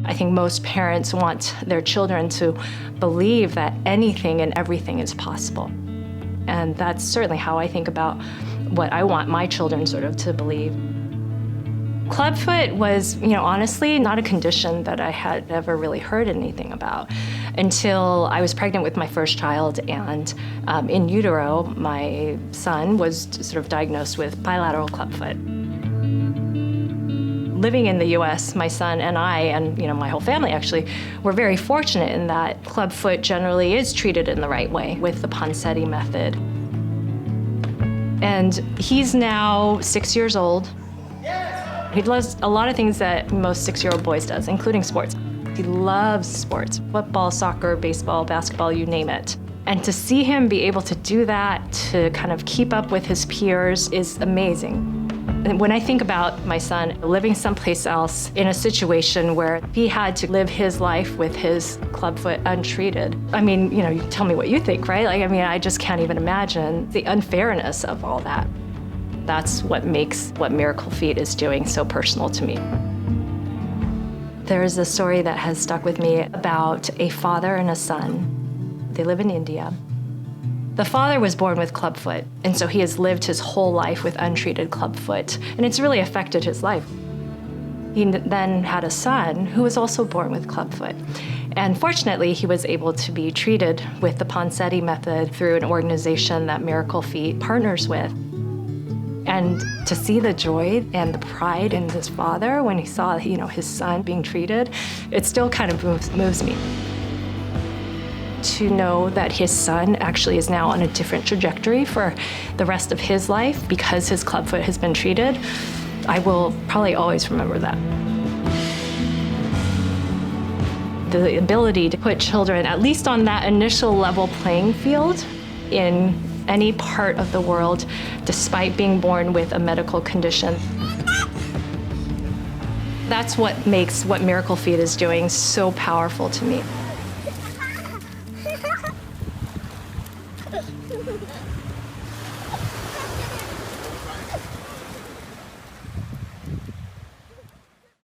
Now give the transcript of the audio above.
I think most parents want their children to believe that anything and everything is possible. And that's certainly how I think about what I want my children sort of to believe. Clubfoot was, honestly, not a condition that I had ever really heard anything about until I was pregnant with my first child, and in utero, my son was sort of diagnosed with bilateral clubfoot. Living in the US, my son and I, and my whole family actually, were very fortunate in that clubfoot generally is treated in the right way with the Ponseti method. And he's now 6 years old. He does a lot of things that most 6-year-old boys does, including sports. He loves sports, football, soccer, baseball, basketball, you name it. And to see him be able to do that, to kind of keep up with his peers, is amazing. And when I think about my son living someplace else in a situation where he had to live his life with his clubfoot untreated, you tell me what you think, right? I just can't even imagine the unfairness of all that. That's what makes what MiracleFeet is doing so personal to me. There's a story that has stuck with me about a father and a son. They live in India. The father was born with clubfoot, and so he has lived his whole life with untreated clubfoot, and it's really affected his life. He then had a son who was also born with clubfoot. And fortunately, he was able to be treated with the Ponseti method through an organization that MiracleFeet partners with. And to see the joy and the pride in his father when he saw, his son being treated, it still kind of moves me. To know that his son actually is now on a different trajectory for the rest of his life because his clubfoot has been treated, I will probably always remember that. The ability to put children, at least on that initial level playing field, in any part of the world, despite being born with a medical condition. That's what makes what MiracleFeet is doing so powerful to me.